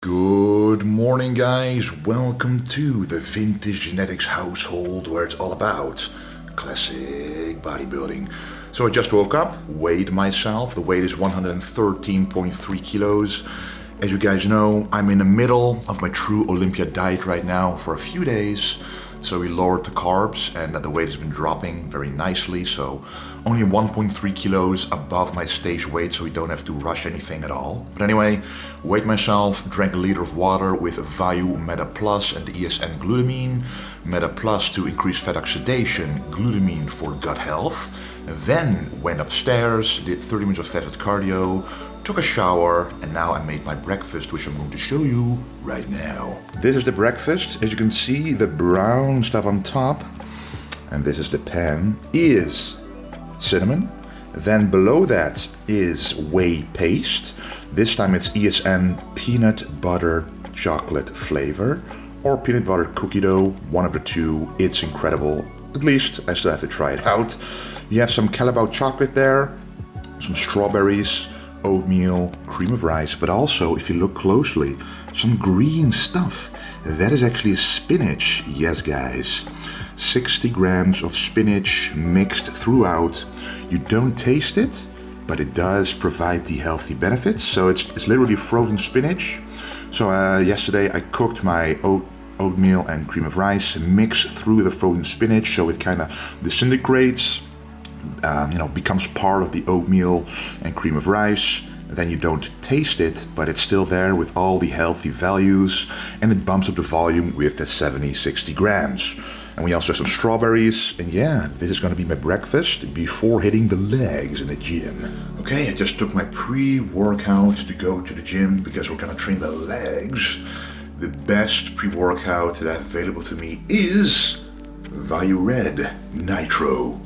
Good morning, guys. Welcome to the Vintage Genetics household where it's all about classic bodybuilding. So I just woke up, weighed myself. The weight is 113.3 kilos. As you guys know, I'm in the middle of my true Olympia diet right now for a few days. So we lowered the carbs and the weight has been dropping very nicely. So only 1.3 kilos above my stage weight, so we don't have to rush anything at all. But anyway, weighed myself, drank a liter of water with Vayu Meta Plus and ESN glutamine. Meta Plus to increase fat oxidation, glutamine for gut health. Then went upstairs, did 30 minutes of fasted cardio, took a shower, and now I made my breakfast, which I'm going to show you right now. This is the breakfast. As you can see, the brown stuff on top, and this is the pan, is cinnamon. Then below that is whey paste. This time it's ESN peanut butter chocolate flavor or peanut butter cookie dough, one of the two. It's incredible. At least I still have to try it out. You have some Carabao chocolate there, some strawberries, oatmeal, cream of rice, but also, if you look closely, some green stuff. That is actually a spinach. Yes, guys. 60 grams of spinach mixed throughout. You don't taste it, but it does provide the healthy benefits. So it's literally frozen spinach. So yesterday I cooked my oatmeal and cream of rice, mixed through the frozen spinach so it kind of disintegrates, becomes part of the oatmeal and cream of rice. Then you don't taste it, but it's still there with all the healthy values, and it bumps up the volume with the 70-60 grams. And we also have some strawberries, and yeah, this is going to be my breakfast before hitting the legs in the gym. Okay, I just took my pre-workout to go to the gym because we're going to train the legs. The best pre-workout that I have available to me is Vayu Red Nitro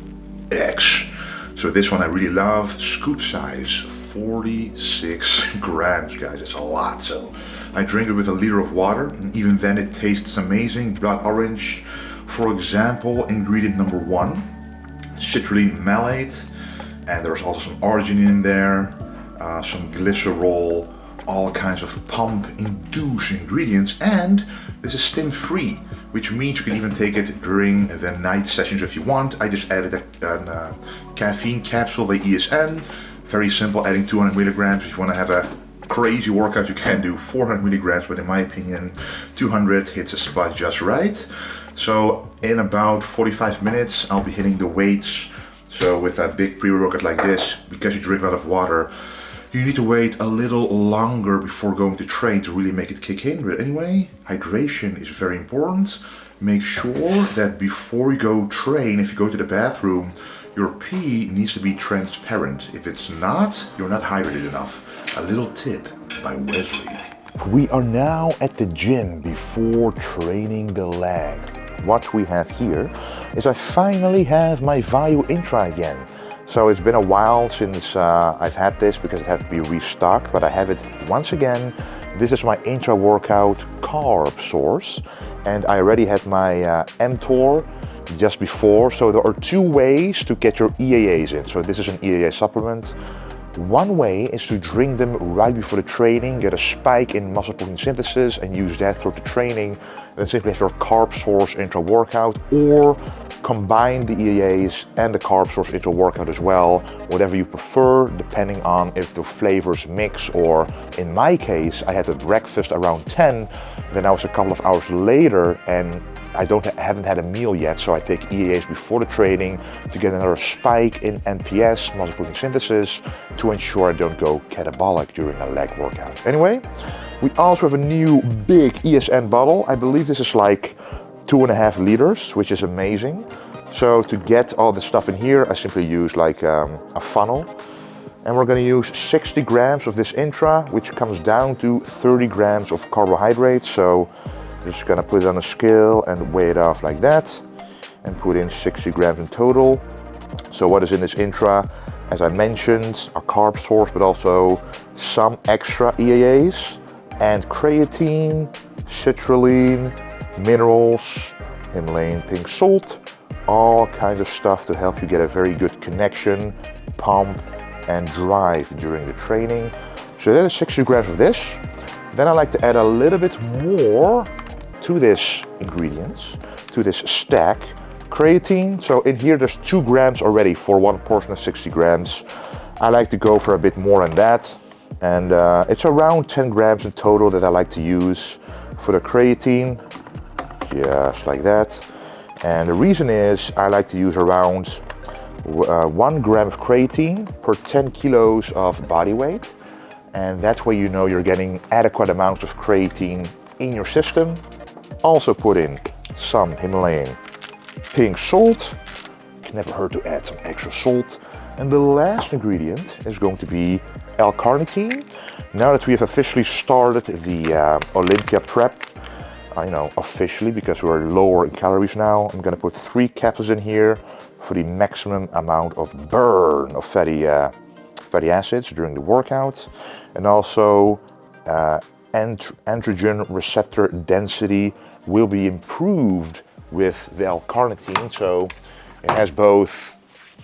X. So this one I really love, scoop size, 46 grams, guys. It's a lot. So I drink it with a liter of water, and even then it tastes amazing. Blood orange, for example, ingredient number 1, citrulline malate, and there's also some arginine in there, some glycerol, all kinds of pump-induced ingredients, and this is stim-free, which means you can even take it during the night sessions if you want. I just added a caffeine capsule by ESN. Very simple, adding 200 milligrams. If you want to have a crazy workout, you can do 400 milligrams, but in my opinion, 200 hits a spot just right. So in about 45 minutes, I'll be hitting the weights. So with a big pre-workout like this, because you drink a lot of water, you need to wait a little longer before going to train to really make it kick in. But anyway, hydration is very important. Make sure that before you go train, if you go to the bathroom, your pee needs to be transparent. If it's not, you're not hydrated enough. A little tip by Wesley. We are now at the gym before training the leg. What we have here is I finally have my Vayu Intra again. So it's been a while since I've had this because it had to be restocked, but I have it once again. This is my intra-workout carb source, and I already had my mTOR just before. So there are 2 ways to get your EAAs in. So this is an EAA supplement. One way is to drink them right before the training, get a spike in muscle protein synthesis and use that throughout the training. Then simply have your carb source intra-workout, or combine the EAAs and the carb source into a workout as well, whatever you prefer, depending on if the flavors mix, or in my case, I had a breakfast around 10, then I was a couple of hours later and I haven't had a meal yet, so I take EAAs before the training to get another spike in MPS, muscle protein synthesis, to ensure I don't go catabolic during a leg workout. Anyway, we also have a new big ESN bottle. I believe this is like 2.5 liters, which is amazing. So to get all the stuff in here, I simply use like a funnel. And we're going to use 60 grams of this Intra, which comes down to 30 grams of carbohydrates. So I'm just going to put it on a scale and weigh it off like that, and put in 60 grams in total. So what is in this Intra? As I mentioned, a carb source, but also some extra EAAs and creatine, citrulline, minerals, Himalayan pink salt, all kinds of stuff to help you get a very good connection, pump, and drive during the training. So that is 60 grams of this. Then I like to add a little bit more to this ingredients, to this stack. Creatine, so in here there's 2 grams already for one portion of 60 grams. I like to go for a bit more than that. And it's around 10 grams in total that I like to use for the creatine, just like that. And the reason is I like to use around 1 gram of creatine per 10 kilos of body weight. And that's where you know you're getting adequate amounts of creatine in your system. Also put in some Himalayan pink salt. Can never hurt to add some extra salt. And the last ingredient is going to be L-carnitine. Now that we have officially started the Olympia prep, officially, because we're lower in calories now, I'm gonna put 3 capsules in here for the maximum amount of burn of fatty acids during the workout. And also androgen receptor density will be improved with the L-carnitine. So it has both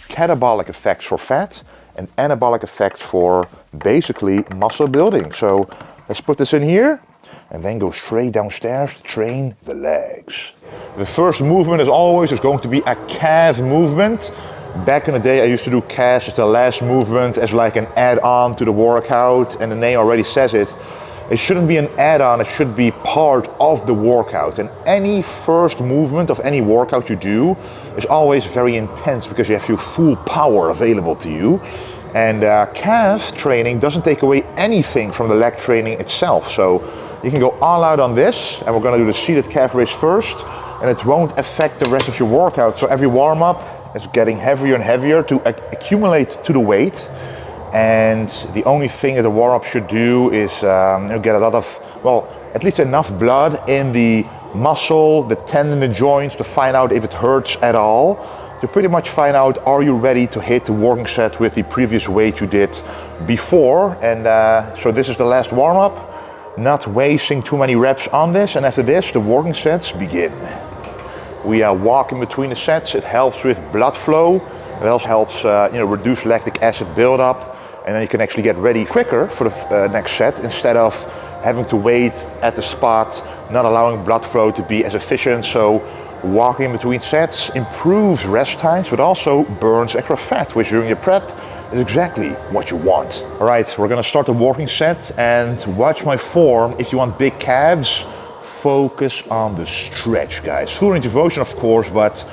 catabolic effects for fat and anabolic effects for basically muscle building. So let's put this in here and then go straight downstairs to train the legs. The first movement, as always, is going to be a calf movement. Back in the day, I used to do calves as the last movement, as like an add-on to the workout, and the name already says it. It shouldn't be an add-on, it should be part of the workout. And any first movement of any workout you do is always very intense because you have your full power available to you. And calf training doesn't take away anything from the leg training itself. So you can go all out on this, and we're gonna do the seated calf raise first, and it won't affect the rest of your workout. So every warm-up is getting heavier and heavier to accumulate to the weight. And the only thing that the warm-up should do is get a lot of, well, at least enough blood in the muscle, the tendon, the joints to find out if it hurts at all. To pretty much find out, are you ready to hit the working set with the previous weight you did before. And so this is the last warm-up. Not wasting too many reps on this. And after this, the working sets begin. We walk in between the sets. It helps with blood flow. It also helps reduce lactic acid buildup. And then you can actually get ready quicker for the next set instead of having to wait at the spot, not allowing blood flow to be as efficient. So walking in between sets improves rest times, but also burns extra fat, which during your prep is exactly what you want. All right, we're gonna start the walking set, and watch my form. If you want big calves, focus on the stretch, guys. Full range of motion, of course, but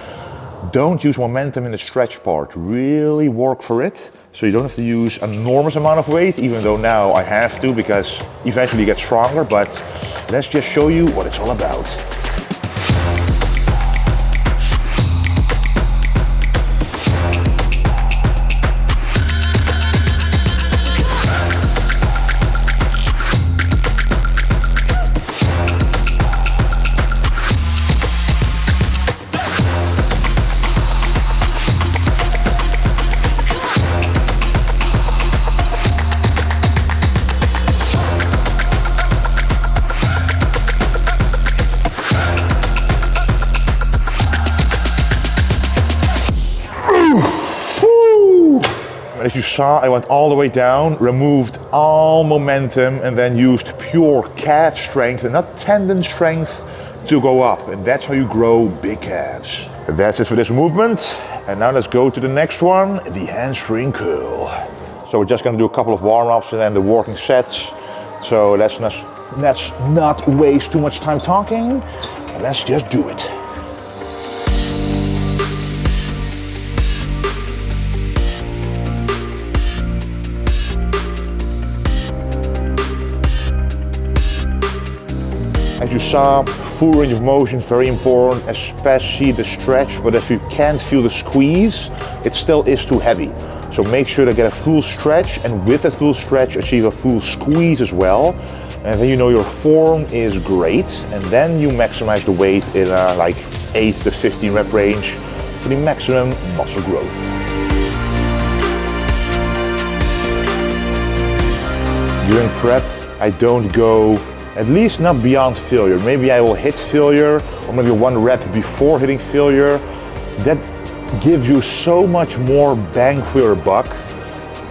don't use momentum in the stretch part. Really work for it. So you don't have to use an enormous amount of weight, even though now I have to because eventually you get stronger, but let's just show you what it's all about. As you saw, I went all the way down, removed all momentum, and then used pure calf strength and not tendon strength to go up. And that's how you grow big calves. And that's it for this movement. And now let's go to the next one, the hamstring curl. So we're just gonna do a couple of warm-ups and then the working sets. So let's not waste too much time talking. Let's just do it. As you saw, full range of motion, very important, especially the stretch, but if you can't feel the squeeze, it still is too heavy. So make sure to get a full stretch, and with a full stretch, achieve a full squeeze as well. And then you know your form is great, and then you maximize the weight in like 8 to 15 rep range for the maximum muscle growth. During prep, I don't go, at least not beyond failure. Maybe I will hit failure, or maybe one rep before hitting failure. That gives you so much more bang for your buck.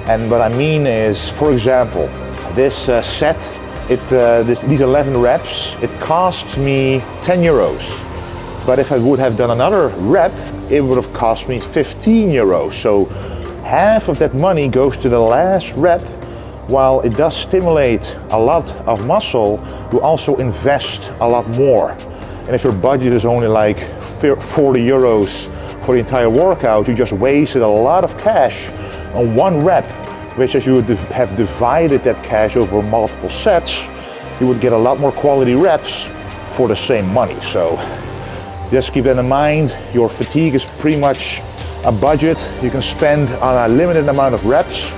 And what I mean is, for example, this set these 11 reps, it cost me 10 euros. But if I would have done another rep, it would have cost me 15 euros. So half of that money goes to the last rep. While it does stimulate a lot of muscle, you also invest a lot more. And if your budget is only like 40 euros for the entire workout, you just wasted a lot of cash on one rep, which if you would have divided that cash over multiple sets, you would get a lot more quality reps for the same money. So just keep that in mind. Your fatigue is pretty much a budget you can spend on a limited amount of reps.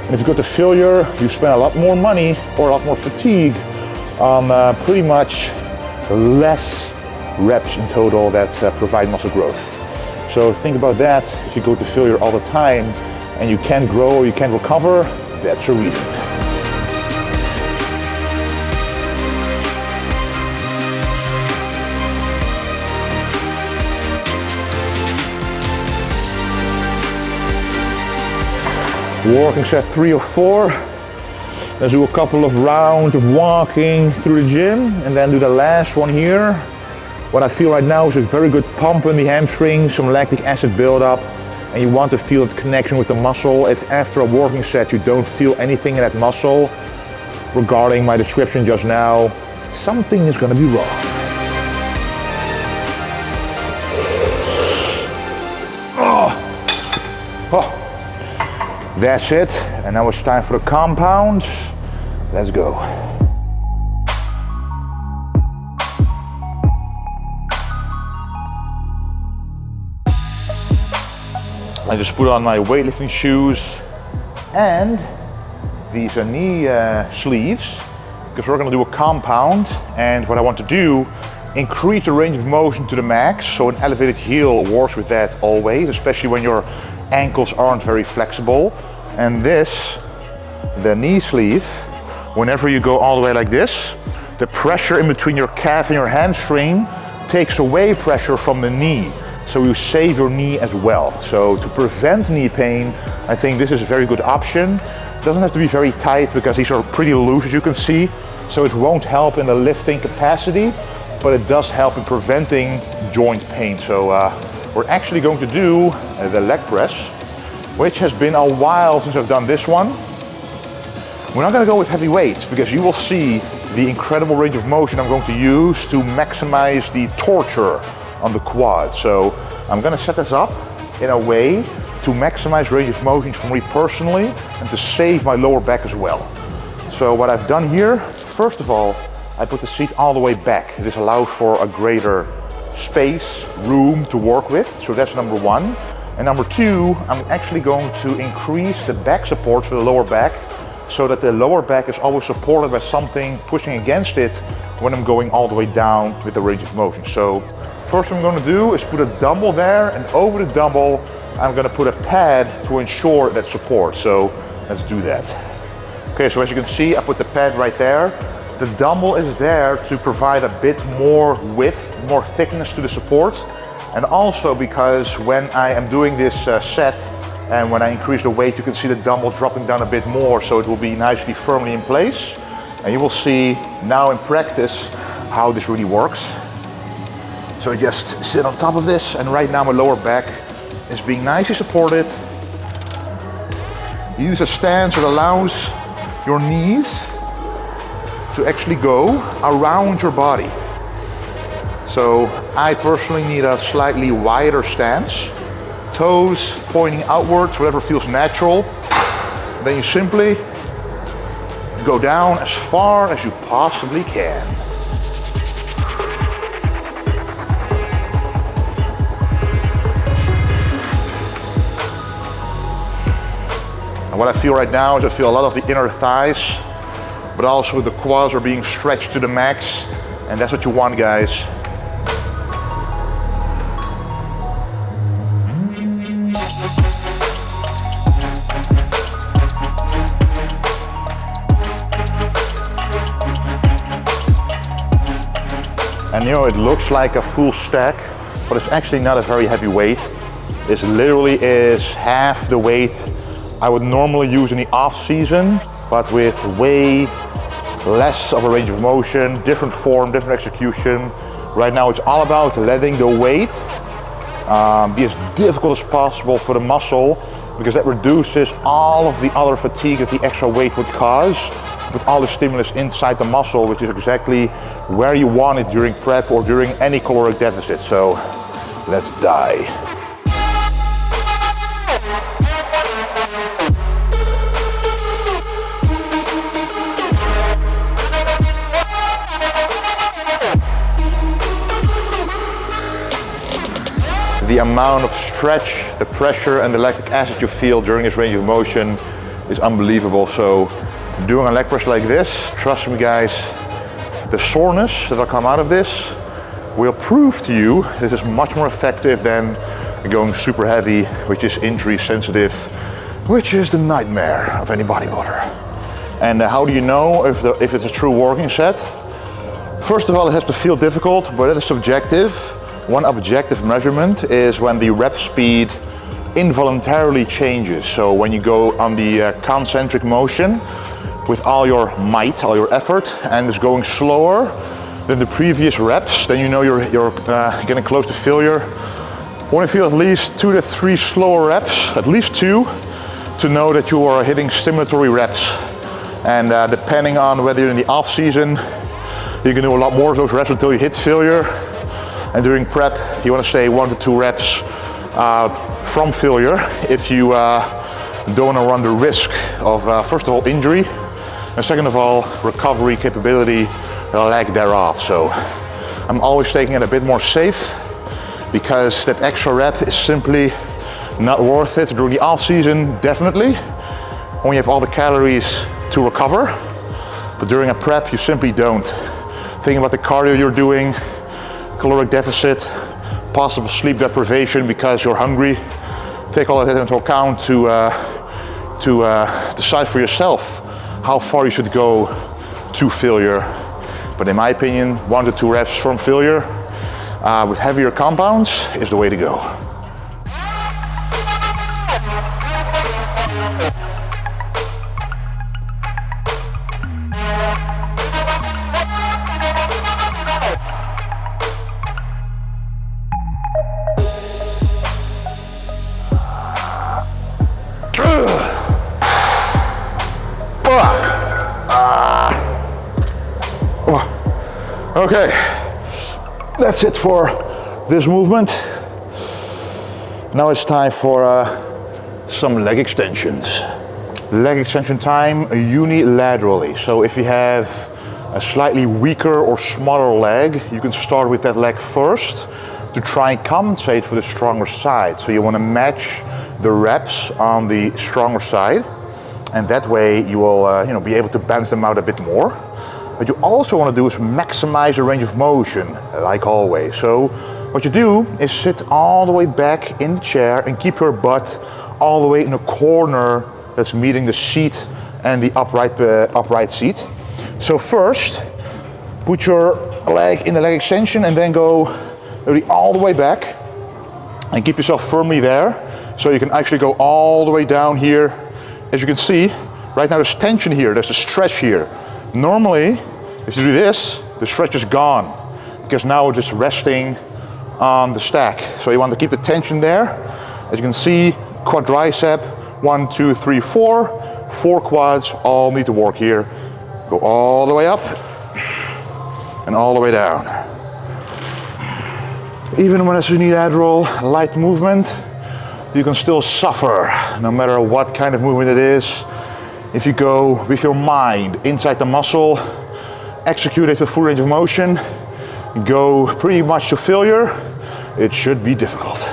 And if you go to failure, you spend a lot more money or a lot more fatigue on pretty much less reps in total that provide muscle growth. So think about that. If you go to failure all the time and you can't grow or you can't recover, that's a reason. Working set 3 or 4. Let's do a couple of rounds of walking through the gym and then do the last one here. What I feel right now is a very good pump in the hamstring, some lactic acid buildup, and you want to feel the connection with the muscle. If after a working set you don't feel anything in that muscle, regarding my description just now, something is going to be wrong. That's it, and now it's time for the compound. Let's go. I just put on my weightlifting shoes and these knee sleeves, because we're gonna do a compound, and what I want to do, increase the range of motion to the max, so an elevated heel works with that always, especially when your ankles aren't very flexible. And this, the knee sleeve, whenever you go all the way like this, the pressure in between your calf and your hamstring takes away pressure from the knee. So you save your knee as well. So to prevent knee pain, I think this is a very good option. It doesn't have to be very tight because these are pretty loose, as you can see. So it won't help in the lifting capacity, but it does help in preventing joint pain. So we're actually going to do the leg press, which has been a while since I've done this one. We're not gonna go with heavy weights because you will see the incredible range of motion I'm going to use to maximize the torture on the quad. So I'm gonna set this up in a way to maximize range of motion for me personally and to save my lower back as well. So what I've done here, first of all, I put the seat all the way back. This allows for a greater space, room to work with. So that's number one. And number two, I'm actually going to increase the back support for the lower back so that the lower back is always supported by something pushing against it when I'm going all the way down with the range of motion. So first what I'm going to do is put a dumbbell there, and over the dumbbell I'm going to put a pad to ensure that support. So let's do that. Okay, so as you can see, I put the pad right there. The dumbbell is there to provide a bit more width, more thickness to the support. And also because when I am doing this set and when I increase the weight, you can see the dumbbell dropping down a bit more, so it will be nicely firmly in place. And you will see now in practice how this really works. So I just sit on top of this, and right now my lower back is being nicely supported. Use a stance that allows your knees to actually go around your body. So I personally need a slightly wider stance, toes pointing outwards, whatever feels natural. Then you simply go down as far as you possibly can. And what I feel right now is I feel a lot of the inner thighs, but also the quads are being stretched to the max, and that's what you want, guys. And you know, it looks like a full stack, but it's actually not a very heavy weight. This literally is half the weight I would normally use in the off season, but with way less of a range of motion, different form, different execution. Right now it's all about letting the weight be as difficult as possible for the muscle, because that reduces all of the other fatigue that the extra weight would cause with all the stimulus inside the muscle, which is exactly where you want it during prep or during any caloric deficit. So let's die. The amount of stretch, the pressure and the lactic acid you feel during this range of motion is unbelievable. So doing a leg press like this, trust me guys, the soreness that will come out of this will prove to you this is much more effective than going super heavy, which is injury sensitive, which is the nightmare of any bodybuilder. And how do you know if it's a true working set? First of all, it has to feel difficult, but that is subjective. One objective measurement is when the rep speed involuntarily changes. So when you go on the concentric motion with all your might, all your effort, and it's going slower than the previous reps, then you know you're getting close to failure. You want to feel at least 2 to 3 slower reps, at least 2, to know that you are hitting stimulatory reps. And depending on whether you're in the off season, you can do a lot more of those reps until you hit failure. And during prep, you want to stay 1 to 2 reps from failure if you don't want to run the risk of, first of all, injury, and second of all, recovery capability, the lack thereof. So I'm always taking it a bit more safe, because that extra rep is simply not worth it. During the off season, definitely, when you have all the calories to recover, but during a prep, you simply don't. Thinking about the cardio you're doing, caloric deficit, possible sleep deprivation because you're hungry. Take all of that into account to decide for yourself how far you should go to failure. But in my opinion, 1 to 2 reps from failure with heavier compounds is the way to go. Okay, that's it for this movement. Now it's time for some leg extensions. Leg extension time unilaterally. So if you have a slightly weaker or smaller leg, you can start with that leg first to try and compensate for the stronger side. So you want to match the reps on the stronger side, and that way you will be able to balance them out a bit more. What you also want to do is maximize the range of motion, like always. So what you do is sit all the way back in the chair and keep your butt all the way in a corner that's meeting the seat and the upright seat. So first, put your leg in the leg extension and then go really all the way back and keep yourself firmly there. So you can actually go all the way down here. As you can see, right now there's tension here, there's a stretch here. Normally, if you do this, the stretch is gone, because now we're just resting on the stack. So you want to keep the tension there. As you can see, quadricep, 1, 2, 3, 4. 4 quads all need to work here. Go all the way up and all the way down. Even when it's unilateral light movement, you can still suffer, no matter what kind of movement it is. If you go with your mind inside the muscle, execute it with full range of motion, go pretty much to failure, it should be difficult.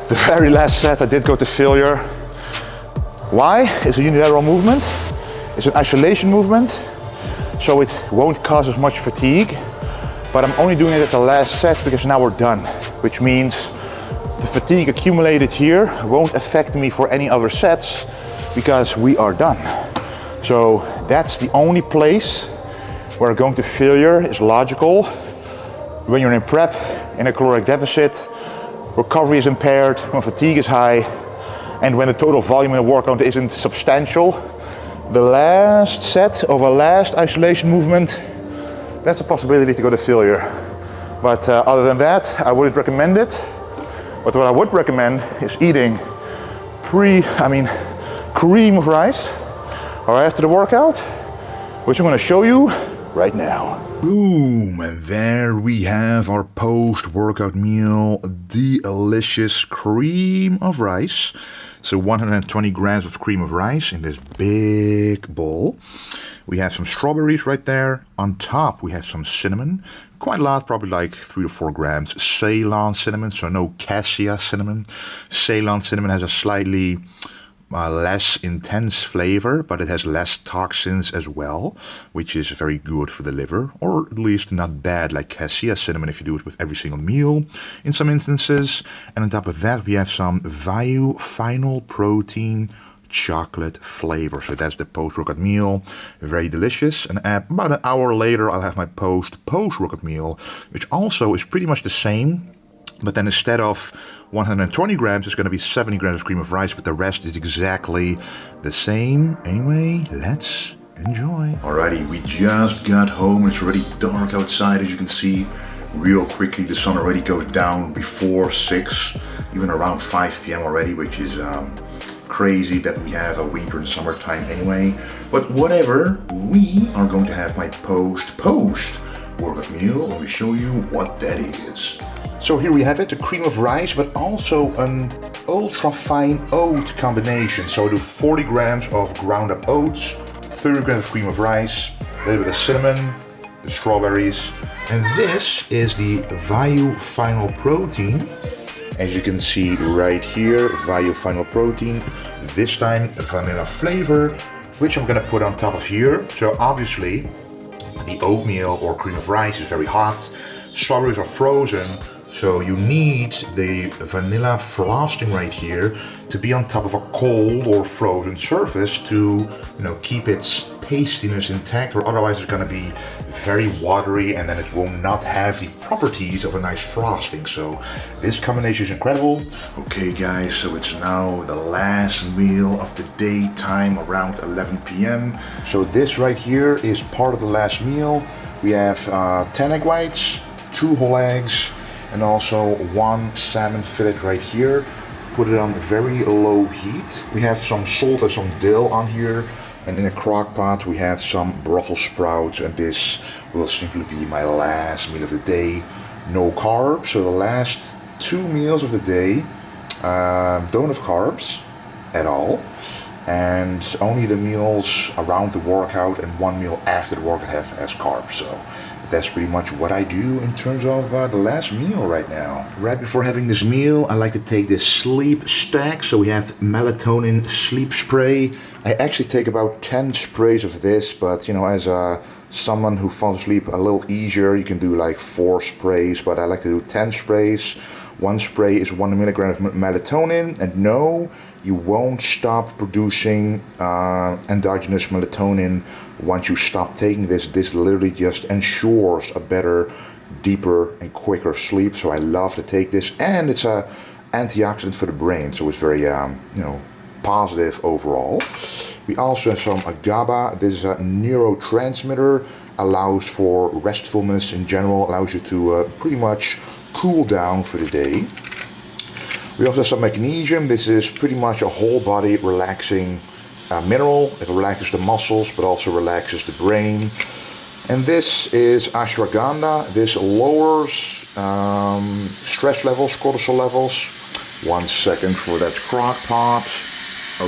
The very last set I did go to failure. Why? It's a unilateral movement. It's an isolation movement. so it won't cause as much fatigue. But I'm only doing it at the last set because now we're done, which means the fatigue accumulated here won't affect me for any other sets because we are done. So that's the only place where going to failure is logical. When you're in prep, in a caloric deficit, recovery is impaired, when fatigue is high, and when the total volume in a workout isn't substantial. The last set of a last isolation movement, that's a possibility to go to failure. But other than that, I wouldn't recommend it. But what I would recommend is eating cream of rice or after the workout, which I'm going to show you right now. Boom, and there we have our post-workout meal, delicious cream of rice. So 120 grams of cream of rice in this big bowl. We have some strawberries right there. On top we have some cinnamon, quite a lot, probably like 3 to 4 grams. Ceylon cinnamon, so no cassia cinnamon. Ceylon cinnamon has a slightly less intense flavor, but it has less toxins as well, which is very good for the liver, or at least not bad like cassia cinnamon if you do it with every single meal in some instances. And on top of that we have some Vayu Final Protein chocolate flavor. So that's the post-workout meal, very delicious. And about an hour later I'll have my post-workout meal, which also is pretty much the same. But then instead of 120 grams, it's going to be 70 grams of cream of rice, but the rest is exactly the same. Anyway, let's enjoy. Alrighty, we just got home. It's already dark outside, as you can see. Real quickly, the sun already goes down before 6, even around 5 p.m. already, which is crazy that we have a winter and summertime anyway. But whatever, we are going to have my post-workout meal. Let me show you what that is. So here we have it, the cream of rice, but also an ultra fine oat combination. So I do 40 grams of ground up oats, 30 grams of cream of rice, a little bit of cinnamon, the strawberries, and this is the Vayu Final Protein. As you can see right here, Vayu Final Protein, this time vanilla flavor, which I'm gonna put on top of here. So obviously the oatmeal or cream of rice is very hot, strawberries are frozen, so you need the vanilla frosting right here to be on top of a cold or frozen surface to, keep its tastiness intact, or otherwise it's going to be very watery and then it will not have the properties of a nice frosting. So this combination is incredible. Okay guys, so it's now the last meal of the daytime around 11 p.m. So this right here is part of the last meal. We have 10 egg whites, 2 whole eggs, and also 1 salmon fillet right here. Put it on very low heat. We have some salt and some dill on here. And in a crock pot we have some Brussels sprouts, and this will simply be my last meal of the day. No carbs, so the last 2 meals of the day don't have carbs at all. And only the meals around the workout and 1 meal after the workout has carbs. So that's pretty much what I do in terms of the last meal right now. Right before having this meal, I like to take this sleep stack. So we have melatonin sleep spray. I actually take about 10 sprays of this, but as someone who falls asleep a little easier, you can do like 4 sprays, but I like to do 10 sprays. 1 spray is 1 milligram of melatonin, and no, you won't stop producing endogenous melatonin once you stop taking this. This literally just ensures a better, deeper, and quicker sleep. So I love to take this, and it's a antioxidant for the brain, so it's very positive overall. We also have some GABA. This is a neurotransmitter, allows for restfulness in general, allows you to pretty much cool down for the day. We also have some magnesium. This is pretty much a whole body relaxing mineral. It relaxes the muscles but also relaxes the brain. And this is ashwagandha. This lowers stress levels, cortisol levels. 1 second for that crock pot.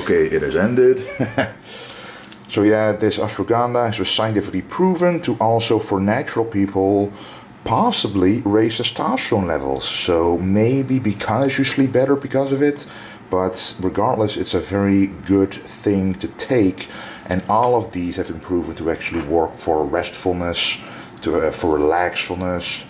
Okay, it has ended. So yeah, this ashwagandha is scientifically proven to also, for natural people, possibly raise testosterone levels. So maybe because you sleep better because of it, but regardless, it's a very good thing to take. And all of these have been proven to actually work for restfulness, for relaxfulness,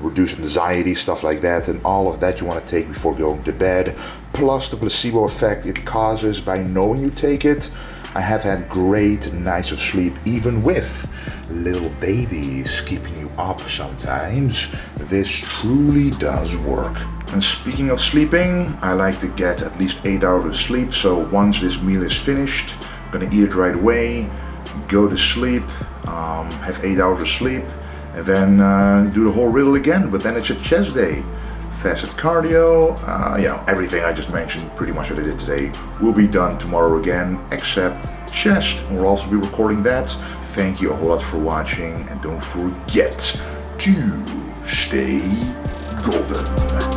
reduce anxiety, stuff like that. And all of that you want to take before going to bed. Plus the placebo effect it causes by knowing you take it. I have had great nights of sleep, even with little babies keeping you up sometimes. This truly does work. And speaking of sleeping, I like to get at least 8 hours of sleep. So once this meal is finished, I'm gonna eat it right away, go to sleep, have 8 hours of sleep, and then do the whole riddle again. But then it's a chest day. Fasted cardio, everything I just mentioned, pretty much what I did today, will be done tomorrow again, except chest. We'll also be recording that. Thank you a whole lot for watching, and don't forget to stay golden.